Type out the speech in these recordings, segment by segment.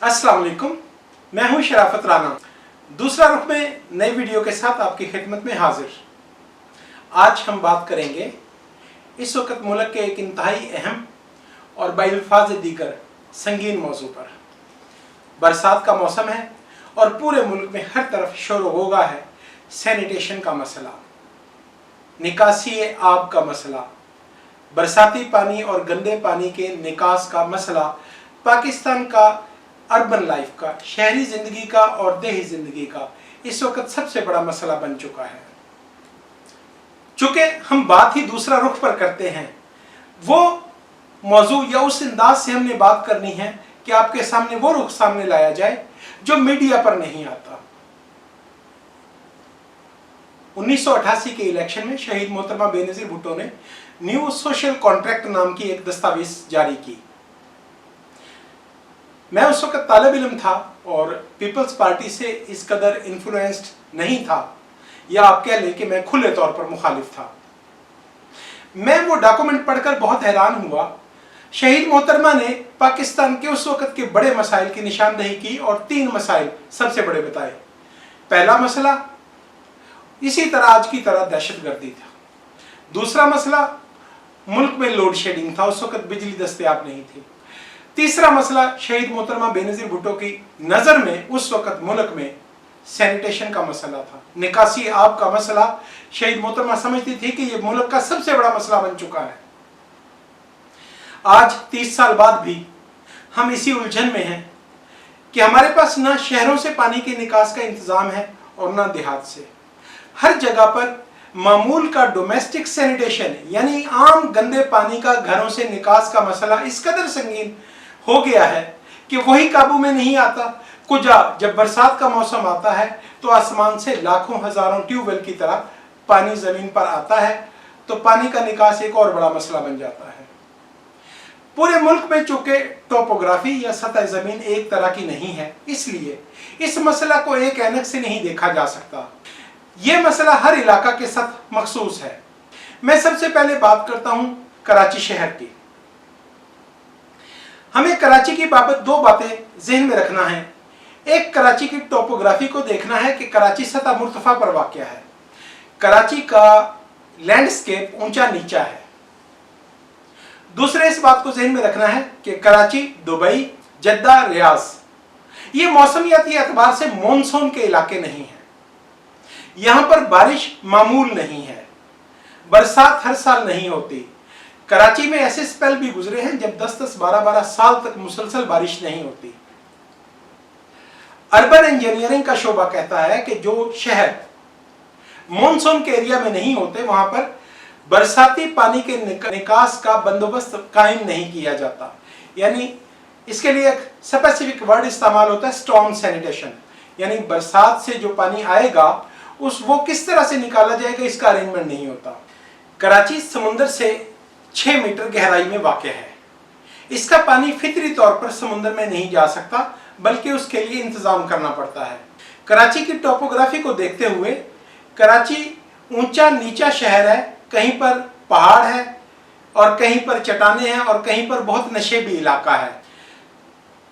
अस्सलाम वालेकुम, मैं हूं शराफत राना। दूसरा रुख में नई वीडियो के साथ आपकी खिदमत में हाजिर। आज हम बात करेंगे इस वक्त मुल्क के एक इंतहाई अहम और बाइल्फाज दीगर संगीन मौजू पर। बरसात का मौसम है और पूरे मुल्क में हर तरफ शोर होगा है सैनिटेशन का मसला, निकासी आब का मसला, बरसाती पानी और गंदे पानी के निकास का मसला पाकिस्तान का अर्बन लाइफ का, शहरी ज़िंदगी का और देही ज़िंदगी का इस वक्त सबसे बड़ा मसला बन चुका है। चूँकि हम बात ही दूसरा रुख पर करते हैं, वो मौजू या उस अंदाज से हमने बात करनी है कि आपके सामने वो रुख सामने लाया जाए जो मीडिया पर नहीं आता। 1988 के इलेक्शन में शहीद मोहतरमा बेनज़ीर भुट्टो ने न्यू सोशल कॉन्ट्रैक्ट नाम की एक दस्तावेज जारी की। मैं उस वक्त तालिब इल्म था और पीपल्स पार्टी से इस कदर इन्फ्लुएंस्ड नहीं था, या आप कह लें कि मैं खुले तौर पर मुखालिफ था। मैं वो डॉक्यूमेंट पढ़कर बहुत हैरान हुआ। शहीद मोहतरमा ने पाकिस्तान के उस वक्त के बड़े मसाइल की निशानदेही की और 3 मसाइल सबसे बड़े बताए। पहला मसला इसी तरह आज की तरह दहशतगर्दी था। दूसरा मसला मुल्क में लोड शेडिंग था, उस वक्त बिजली दस्तयाब नहीं थी। तीसरा मसला शहीद मोहतरमा बेनज़ीर भुट्टो की नज़र में उस वक्त मुल्क में सैनिटेशन का मसला था, निकासी आब का मसला। शहीद मोहतरमा समझती थी कि यह मुल्क का सबसे बड़ा मसला बन चुका है। आज 30 साल बाद भी हम इसी उलझन में हैं कि हमारे पास ना शहरों से पानी के निकास का इंतज़ाम है और ना देहात से। हर जगह पर मामूल का डोमेस्टिक सैनिटेशन यानी आम गंदे पानी का घरों से निकास का मसला इस कदर संगीन हो गया है कि वही काबू में नहीं आता। कुजा जब बरसात का मौसम आता है तो आसमान से लाखों हजारों ट्यूबवेल की तरह पानी जमीन पर आता है, तो पानी का निकास एक और बड़ा मसला बन जाता है। पूरे मुल्क में चूंकि टोपोग्राफी या सतह जमीन एक तरह की नहीं है, इसलिए इस मसला को एक ऐनक से नहीं देखा जा सकता। यह मसला हर इलाका के साथ मखसूस है। मैं सबसे पहले बात करता हूं कराची शहर की। हमें कराची की बाबत 2 बातें जहन में रखना है। एक, कराची की टोपोग्राफी को देखना है कि कराची सतह मुर्तफा पर वाक़या है। कराची का लैंडस्केप ऊंचा नीचा है। दूसरे, इस बात को जहन में रखना है कि कराची, दुबई, जद्दा, रियाज ये मौसमियाती एतबार से मॉनसून के इलाके नहीं हैं। यहां पर बारिश मामूल नहीं है, बरसात हर साल नहीं होती। कराची में ऐसे स्पेल भी गुजरे हैं जब 10-10, 12-12 साल तक मुसलसल बारिश नहीं होती। अर्बन इंजीनियरिंग का शोबा कहता है कि जो शहर मॉनसून के एरिया में नहीं होते वहां पर बरसाती पानी के निकास का बंदोबस्त कायम नहीं किया जाता। यानी इसके लिए एक स्पेसिफिक वर्ड इस्तेमाल होता है, स्टॉर्म सैनिटेशन। यानी बरसात से जो पानी आएगा वो किस तरह से निकाला जाएगा, इसका अरेंजमेंट नहीं होता। कराची समुद्र से 6 मीटर गहराई में वाक़ है। इसका पानी फितरी तौर पर समुद्र में नहीं जा सकता, बल्कि उसके लिए इंतजाम करना पड़ता है। कराची की टोपोग्राफी को देखते हुए कराची ऊंचा नीचा शहर है, कहीं पर पहाड़ है और कहीं पर चट्टानें हैं और कहीं पर बहुत नशेबी इलाका है।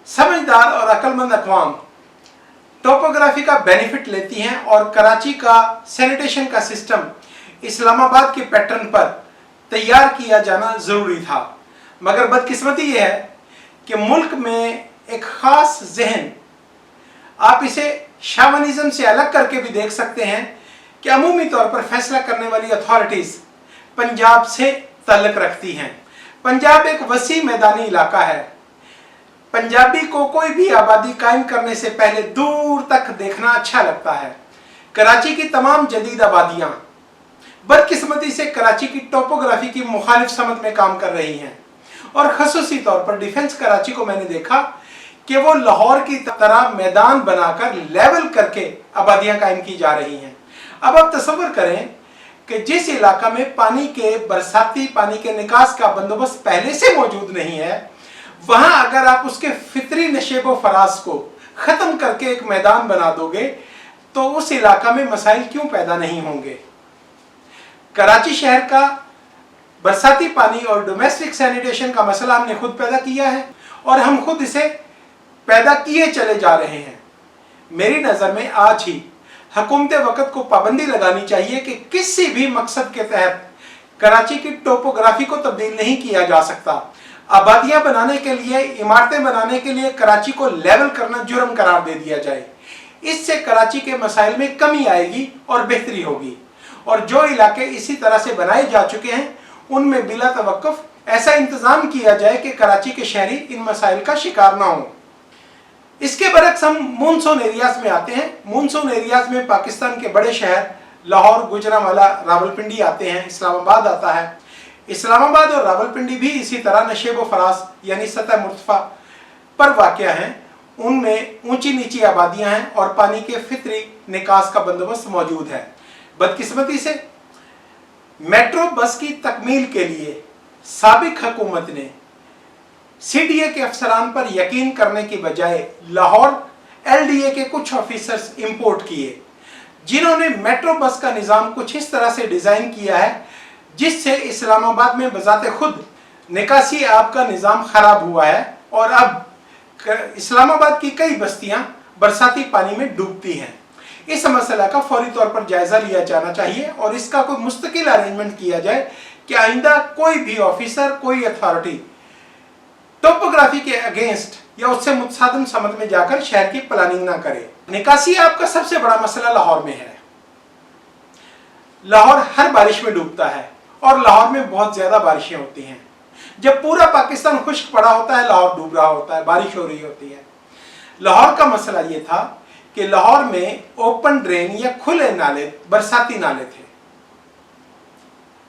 समझदार और अक्लमंद अक़वाम टोपोग्राफी का बेनिफिट लेती हैं और कराची का सैनिटेशन का सिस्टम इस्लामाबाद के पैटर्न पर तैयार किया जाना ज़रूरी था। मगर बदकिस्मती ये है कि मुल्क में एक ख़ास जहन, आप इसे शावनिज़म से अलग करके भी देख सकते हैं, कि अमूमी तौर पर फैसला करने वाली अथॉरिटीज़ पंजाब से ताल्लुक़ रखती हैं। पंजाब एक वसी मैदानी इलाका है। पंजाबी को कोई भी आबादी कायम करने से पहले दूर तक देखना अच्छा लगता है। कराची की तमाम जदीद आबादियाँ बदकिस्मती से कराची की टोपोग्राफी की मुखालिफ समत में काम कर रही हैं, और ख़ुसूसी तौर पर डिफेंस कराची को मैंने देखा कि वो लाहौर की तरह मैदान बनाकर लेवल करके आबादियाँ कायम की जा रही हैं। अब आप तसव्वुर करें कि जिस इलाका में पानी के बरसाती पानी के निकास का बंदोबस्त पहले से मौजूद नहीं है, वहां अगर आप उसके फितरी नशेब व फराज को ख़त्म करके एक मैदान बना दोगे तो उस इलाका में मसाइल क्यों पैदा नहीं होंगे। कराची शहर का बरसाती पानी और डोमेस्टिक सैनिटेशन का मसला हमने खुद पैदा किया है और हम खुद इसे पैदा किए चले जा रहे हैं। मेरी नज़र में आज ही हुकूमत वक्त को पाबंदी लगानी चाहिए कि किसी भी मकसद के तहत कराची की टोपोग्राफी को तब्दील नहीं किया जा सकता। आबादियां बनाने के लिए, इमारतें बनाने के लिए कराची को लेवल करना जुर्म करार दे दिया जाए। इससे कराची के मसाइल में कमी आएगी और बेहतरी होगी, और जो इलाके इसी तरह से बनाए जा चुके हैं उनमें बिला तवक्कुफ ऐसा इंतजाम किया जाए कि कराची के शहरी इन मसाइल का शिकार ना हो। इसके बरक्स हम मानसून एरियाज में आते हैं। मानसून एरियाज में पाकिस्तान के बड़े शहर लाहौर, गुजरांवाला, रावलपिंडी आते हैं, इस्लामाबाद आता है। इस्लामाबाद और रावलपिंडी भी इसी तरह नशेब व फराज यानी सतह मुर्तफा पर वाक़या हैं। उनमें ऊंची नीची आबादियां हैं और पानी के फितरी निकास का बंदोबस्त मौजूद है। बदकिस्मती से मेट्रो बस की तकमील के लिए साबिक हुकूमत ने सीडीए के अफसरान पर यकीन करने की बजाय लाहौर एलडीए के कुछ ऑफिसर्स इंपोर्ट किए, जिन्होंने मेट्रो बस का निज़ाम कुछ इस तरह से डिज़ाइन किया है जिससे इस्लामाबाद में बजाते खुद निकासी आब का निज़ाम ख़राब हुआ है और अब इस्लामाबाद की कई बस्तियां बरसाती पानी में डूबती हैं। इस मसला का फौरी तौर पर जायज़ा लिया जाना चाहिए और इसका कोई मुस्तकिल अरेंजमेंट किया जाए कि आइंदा कोई भी ऑफिसर, कोई अथॉरिटी टोपोग्राफी के अगेंस्ट या उससे मुतसादिम समत में जाकर शहर की प्लानिंग ना करे। निकासी आपका सबसे बड़ा मसला लाहौर में है। लाहौर हर बारिश में डूबता है और लाहौर में बहुत ज्यादा बारिशें होती हैं। जब पूरा पाकिस्तान खुश्क पड़ा होता है, लाहौर डूब रहा होता है, बारिश हो रही होती है। लाहौर का मसला ये था कि लाहौर में ओपन ड्रेन या खुले नाले, बरसाती नाले थे।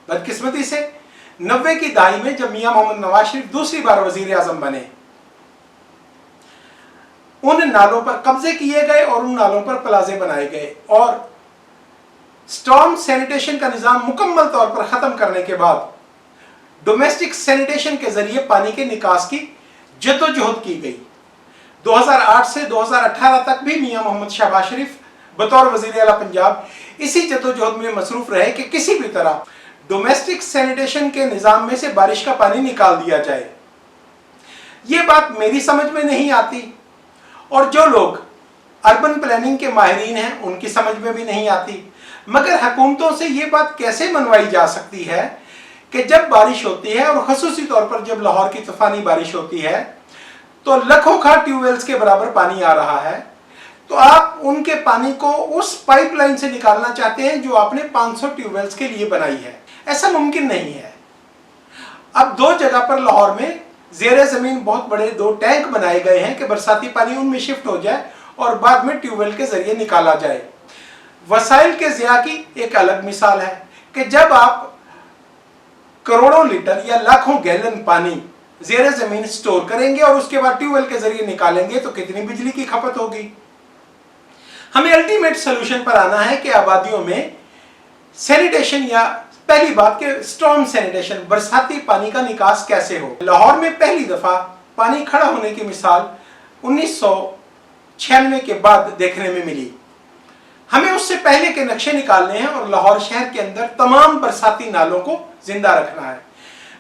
बदकिस्मती से 90 की दहाई में जब मियां मोहम्मद नवाज शरीफ दूसरी बार वजीर आजम बने, उन नालों पर कब्जे किए गए और उन नालों पर प्लाजे बनाए गए और स्टॉर्म सैनिटेशन का निजाम मुकम्मल तौर पर खत्म करने के बाद डोमेस्टिक सैनिटेशन के जरिए पानी के निकास की जद्दोजहद की गई। 2008 से 2018 तक भी मियां मोहम्मद शहबाज शरीफ बतौर वजीर आला पंजाब इसी जद्दोजहद में मसरूफ रहे कि किसी भी तरह डोमेस्टिक सैनिटेशन के निजाम में से बारिश का पानी निकाल दिया जाए। ये बात मेरी समझ में नहीं आती और जो लोग अर्बन प्लानिंग के माहिरीन हैं उनकी समझ में भी नहीं आती। मगर हुकूमतों से ये बात कैसे मनवाई जा सकती है कि जब बारिश होती है और खसूसी तौर पर जब लाहौर की तूफानी बारिश होती है तो लाखों खा ट्यूबवेल्स के बराबर पानी आ रहा है, तो आप उनके पानी को उस पाइपलाइन से निकालना चाहते हैं जो आपने 500 ट्यूबवेल्स के लिए बनाई है। ऐसा मुमकिन नहीं है। अब 2 जगह पर लाहौर में ज़ेरे ज़मीन बहुत बड़े 2 टैंक बनाए गए हैं कि बरसाती पानी उनमें शिफ्ट हो जाए और बाद में ट्यूबवेल के जरिए निकाला जाए। वसाइल के ज़िया की एक अलग मिसाल है कि जब आप करोड़ों लीटर या लाखों गैलन पानी ज़ेरे ज़मीन स्टोर करेंगे और उसके बाद ट्यूबवेल के जरिए निकालेंगे तो कितनी बिजली की खपत होगी। हमें अल्टीमेट सोल्यूशन पर आना है कि आबादियों में सैनिटेशन या पहली बात के स्टॉर्म सैनिटेशन, बरसाती पानी का निकास कैसे हो। लाहौर में पहली दफा पानी खड़ा होने की मिसाल 1996 के बाद देखने में मिली। हमें उससे पहले के नक्शे निकालने हैं और लाहौर शहर के अंदर तमाम बरसाती नालों को जिंदा रखना है।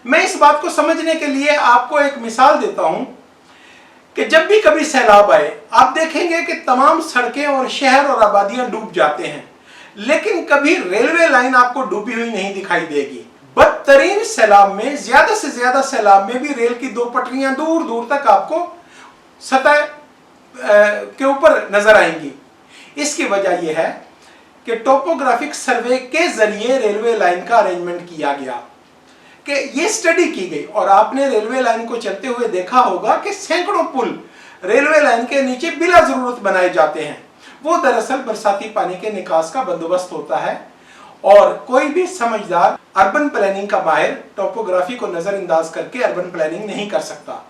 मैं इस बात को समझने के लिए आपको एक मिसाल देता हूं कि जब भी कभी सैलाब आए आप देखेंगे कि तमाम सड़कें और शहर और आबादियां डूब जाते हैं, लेकिन कभी रेलवे लाइन आपको डूबी हुई नहीं दिखाई देगी। बदतरीन सैलाब में, ज्यादा से ज्यादा सैलाब में भी रेल की 2 पटरियां दूर दूर तक आपको सतह के ऊपर नजर आएंगी। इसकी वजह यह है कि टोपोग्राफिक सर्वे के जरिए रेलवे लाइन का अरेंजमेंट किया गया, कि ये स्टडी की गई और आपने रेलवे लाइन को चलते हुए देखा होगा कि सैकड़ों पुल रेलवे लाइन के नीचे बिला जरूरत बनाए जाते हैं। वो दरअसल बरसाती पानी के निकास का बंदोबस्त होता है और कोई भी समझदार अर्बन प्लानिंग का माहिर टोपोग्राफी को नजरअंदाज करके अर्बन प्लानिंग नहीं कर सकता।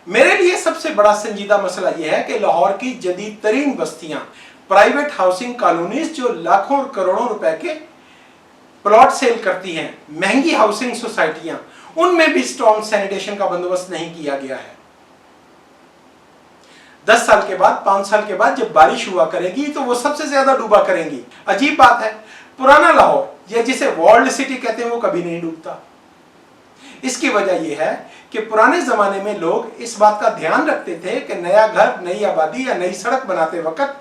मेरे लिए सबसे बड़ा संजीदा मसला यह है कि लाहौर की जदीद तरीन बस्तियां, प्राइवेट हाउसिंग कॉलोनीज जो लाखों और करोड़ों रुपए के प्लॉट सेल करती हैं, महंगी हाउसिंग सोसाइटियां, उनमें भी स्ट्रॉन्ग सैनिटेशन का बंदोबस्त नहीं किया गया है। 10 साल के बाद, 5 साल के बाद जब बारिश हुआ करेगी तो वो सबसे ज्यादा डूबा करेंगी। अजीब बात है, पुराना लाहौर या जिसे वर्ल्ड सिटी कहते हैं वो कभी नहीं डूबता। इसकी वजह यह है कि पुराने ज़माने में लोग इस बात का ध्यान रखते थे कि नया घर, नई आबादी या नई सड़क बनाते वक्त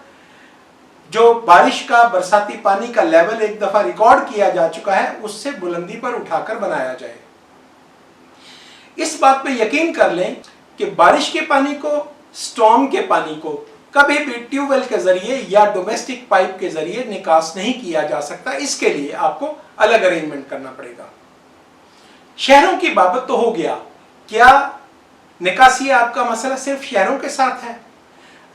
जो बारिश का, बरसाती पानी का लेवल एक दफ़ा रिकॉर्ड किया जा चुका है, उससे बुलंदी पर उठाकर बनाया जाए। इस बात पे यकीन कर लें कि बारिश के पानी को, स्टॉर्म के पानी को कभी भी ट्यूबवेल के जरिए या डोमेस्टिक पाइप के जरिए निकास नहीं किया जा सकता। इसके लिए आपको अलग अरेंजमेंट करना पड़ेगा। शहरों की बाबत तो हो गया। क्या निकासी आपका मसला सिर्फ शहरों के साथ है?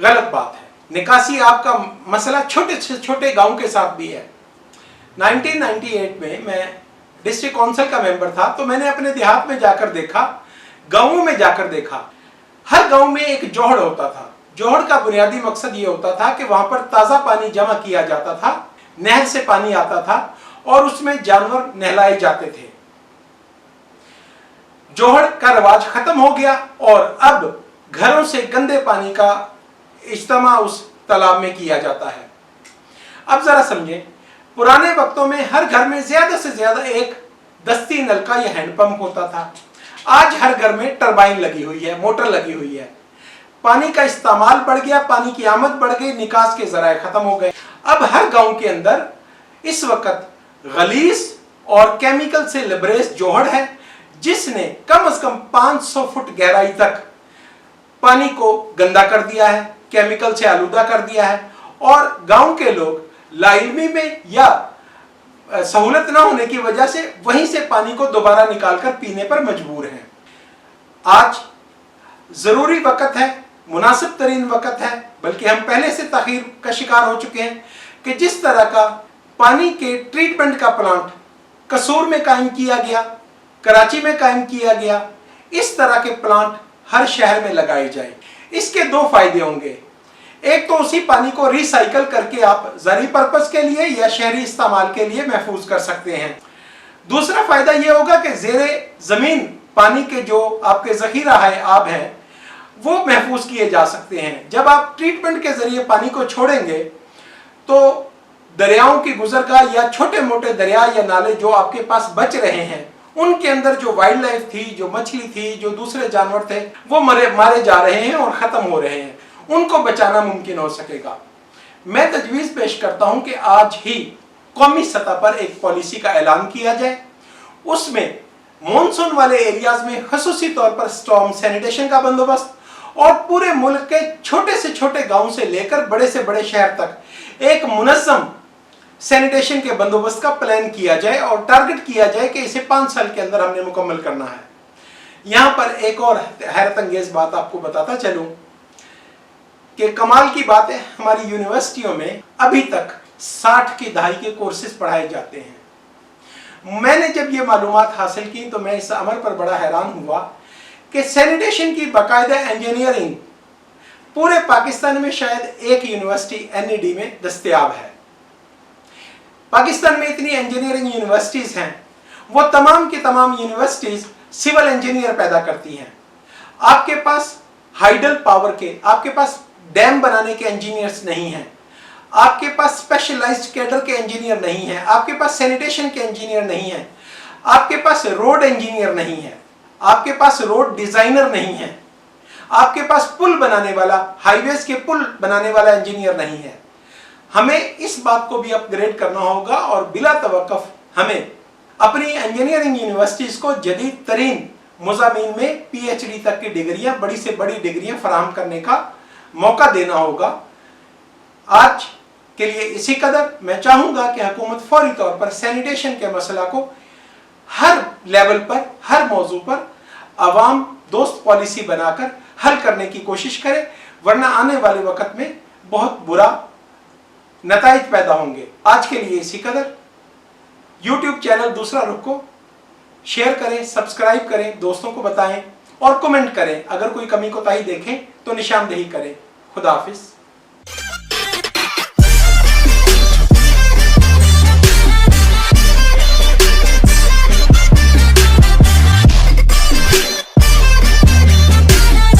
गलत बात है। निकासी आपका मसला छोटे से छोटे गांव के साथ भी है। 1998 में मैं डिस्ट्रिक्ट काउंसिल का मेंबर था, तो मैंने अपने देहात में जाकर देखा, गांवों में जाकर देखा, हर गांव में एक जोहड़ होता था। जोहड़ का बुनियादी मकसद ये होता था कि वहां पर ताज़ा पानी जमा किया जाता था, नहर से पानी आता था और उसमें जानवर नहलाए जाते थे। जोहड़ का रिवाज खत्म हो गया और अब घरों से गंदे पानी का इस्तेमाल उस तालाब में किया जाता है। अब जरा समझें, पुराने वक्तों में हर घर में ज्यादा से ज्यादा एक दस्ती नलका या हैंडपंप होता था। आज हर घर में टरबाइन लगी हुई है, मोटर लगी हुई है। पानी का इस्तेमाल बढ़ गया, पानी की आमद बढ़ गई, निकास के जराए खत्म हो गए। अब हर गांव के अंदर इस वक्त गलीज और केमिकल से लबरेज जोहड़ है, जिसने कम से कम 500 फुट गहराई तक पानी को गंदा कर दिया है, केमिकल से आलूदा कर दिया है। और गांव के लोग लाइलमी में या सहूलत ना होने की वजह से वहीं से पानी को दोबारा निकालकर पीने पर मजबूर हैं। आज जरूरी वक्त है, मुनासिब तरीन वक्त है, बल्कि हम पहले से ताखीर का शिकार हो चुके हैं कि जिस तरह का पानी के ट्रीटमेंट का प्लांट कसूर में कायम किया गया, कराची में कायम किया गया, इस तरह के प्लांट हर शहर में लगाए जाए। इसके दो फायदे होंगे। एक तो उसी पानी को रिसाइकल करके आप ज़रूरी पर्पस के लिए या शहरी इस्तेमाल के लिए महफूज कर सकते हैं। दूसरा फायदा यह होगा कि ज़ेरे ज़मीन पानी के जो आपके ज़ख़ीरा है, आब हैं, वो महफूज किए जा सकते हैं। जब आप ट्रीटमेंट के ज़रिए पानी को छोड़ेंगे तो दरियाओं की गुजरगाह या छोटे मोटे दरिया या नाले जो आपके पास बच रहे हैं, उनके अंदर जो वाइल्ड लाइफ थी, जो मछली थी, जो दूसरे जानवर थे, वो मारे जा रहे हैं और ख़त्म हो रहे हैं। उनको बचाना मुमकिन हो सकेगा। मैं तजवीज़ पेश करता हूं कि आज ही कौमी सतह पर एक पॉलिसी का ऐलान किया जाए। उसमें मॉनसून वाले एरियाज में खसूसी तौर पर स्टॉर्म सैनिटेशन का बंदोबस्त और पूरे मुल्क के छोटे से छोटे गांव से लेकर बड़े से बड़े शहर तक एक मुनज़्ज़म सैनिटेशन के बंदोबस्त का प्लान किया जाए और टारगेट किया जाए कि इसे 5 साल के अंदर हमने मुकम्मल करना है। यहां पर एक और हैरत अंगेज बात आपको बताता चलूं कि कमाल की बात है, हमारी यूनिवर्सिटियों में अभी तक 60 की दहाई के कोर्सेज पढ़ाए जाते हैं। मैंने जब ये मालूमात हासिल की तो मैं इस अमर पर बड़ा हैरान हुआ कि सैनिटेशन की बाकायदा इंजीनियरिंग पूरे पाकिस्तान में शायद एक यूनिवर्सिटी NED में दस्तयाब है। पाकिस्तान में इतनी इंजीनियरिंग यूनिवर्सिटीज़ हैं, वो तमाम की तमाम यूनिवर्सिटीज़ सिविल इंजीनियर पैदा करती हैं। आपके पास हाइडल पावर के, आपके पास डैम बनाने के इंजीनियर्स नहीं हैं, आपके पास स्पेशलाइज्ड कैडर के इंजीनियर नहीं हैं, आपके पास सैनिटेशन के इंजीनियर नहीं हैं, आपके पास रोड इंजीनियर नहीं है, आपके पास रोड डिज़ाइनर नहीं है, आपके पास पुल बनाने वाला, हाईवेज के पुल बनाने वाला इंजीनियर नहीं है। हमें इस बात को भी अपग्रेड करना होगा और बिला तवक्कुफ हमें अपनी इंजीनियरिंग यूनिवर्सिटीज़ को जदीद तरीन मुज़ामीन में PhD तक की डिग्रियां, बड़ी से बड़ी डिग्रियां फराहम करने का मौका देना होगा। आज के लिए इसी कदर। मैं चाहूँगा कि हुकूमत फौरी तौर पर सैनिटेशन के मसला को हर लेवल पर, हर मौजू पर अवाम दोस्त पॉलिसी बनाकर हल करने की कोशिश करे, वरना आने वाले वक्त में बहुत बुरा नताइज पैदा होंगे। आज के लिए इसी कदर। YouTube चैनल दूसरा रुख को शेयर करें, सब्सक्राइब करें, दोस्तों को बताएं और कमेंट करें। अगर कोई कमी कोताही देखें तो निशानदेही करें। खुदा हाफिज।